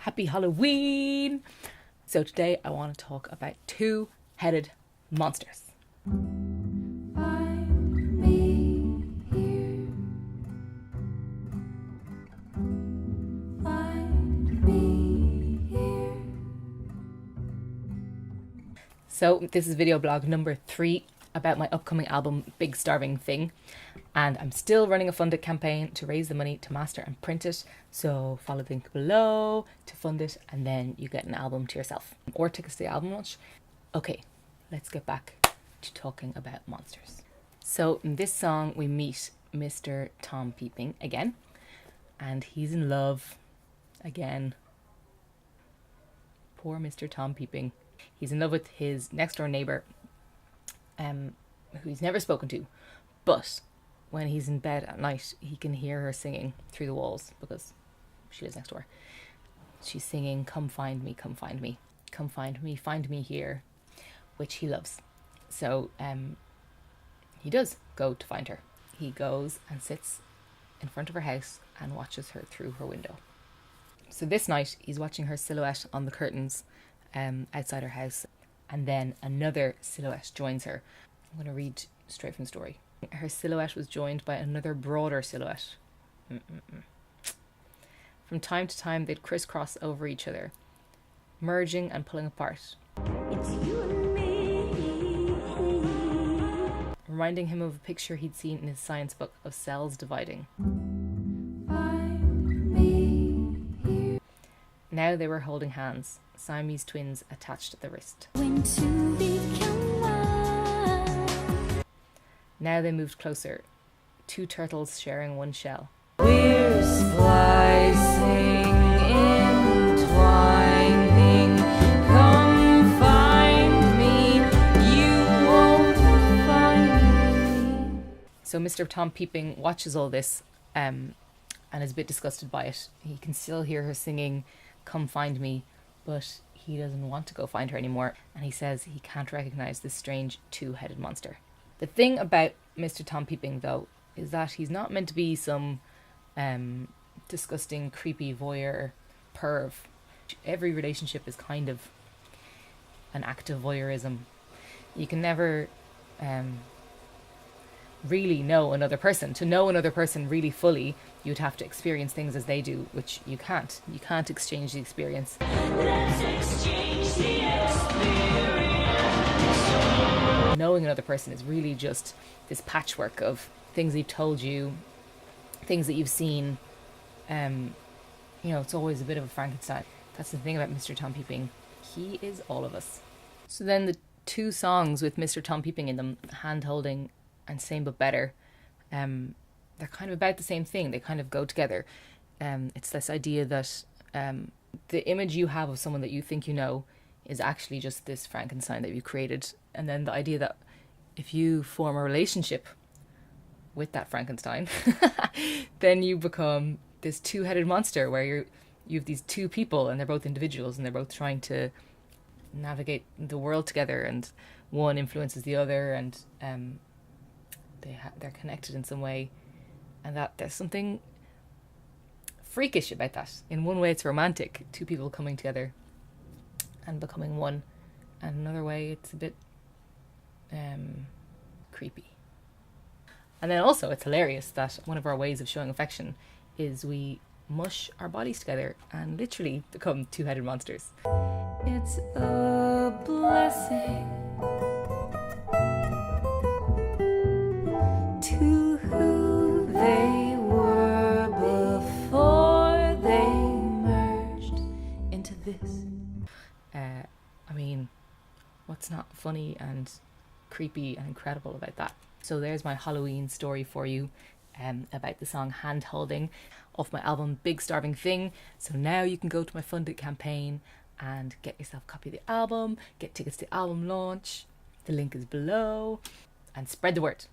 Happy Halloween! So today I want to talk about two-headed monsters. Find me here. Find me here. So this is video blog number 3 about my upcoming album Big Starving Thing, and I'm still running a funded campaign to raise the money to master and print it, so follow the link below to fund it and then you get an album to yourself or tickets to the album launch. Okay, let's get back to talking about monsters. So in this song we meet Mr. Tom Peeping again, and he's in love again. Poor Mr. Tom Peeping. He's in love with his next door neighbour, who he's never spoken to, but when he's in bed at night he can hear her singing through the walls because she lives next door. She's singing, "Come find me, come find me, come find me here," which he loves. So he does go to find her. He goes and sits in front of her house and watches her through her window. So this night he's watching her silhouette on the curtains outside her house, and then another silhouette joins her. I'm going to read straight from the story. Her silhouette was joined by another broader silhouette. From time to time they'd crisscross over each other, merging and pulling apart, It's you and me. reminding him of a picture he'd seen in his science book of cells dividing. Find me here. Now they were holding hands, Siamese twins attached at the wrist. When two become one. Now they moved closer, two turtles sharing one shell. We're splicing, entwining. Come find me. You won't find me. So Mr. Tom Peeping watches all this and is a bit disgusted by it. He can still hear her singing, "Come find me," but he doesn't want to go find her anymore, and he says he can't recognise this strange two-headed monster. The thing about Mr. Tom Peeping, though, is that he's not meant to be some disgusting, creepy voyeur perv. Every relationship is kind of an act of voyeurism. You can never really know another person. To know another person really fully, you'd have to experience things as they do, which you can't. You can't exchange the experience. Let's exchange the experience. Knowing another person is really just this patchwork of things they've told you, things that you've seen. It's always a bit of a Frankenstein. That's the thing about Mr. Tom Peeping. He is all of us. So then the two songs with Mr. Tom Peeping in them, Handholding and Same But Better, they're kind of about the same thing. They kind of go together. It's this idea that the image you have of someone that you think you know is actually just this Frankenstein that you created. And then the idea that if you form a relationship with that Frankenstein, then you become this two-headed monster where you have these two people and they're both individuals and they're both trying to navigate the world together, and one influences the other, and they're connected in some way, and that there's something freakish about that. In one way it's romantic, two people coming together and becoming one, and another way it's a bit creepy. And then also it's hilarious that one of our ways of showing affection is we mush our bodies together and literally become two-headed monsters. It's a blessing to who they were before they merged into this. What's not funny and creepy and incredible about that? So there's my Halloween story for you about the song Handholding off my album Big Starving Thing. So now you can go to my funded campaign and get yourself a copy of the album, get tickets to the album launch. The link is below, and spread the word.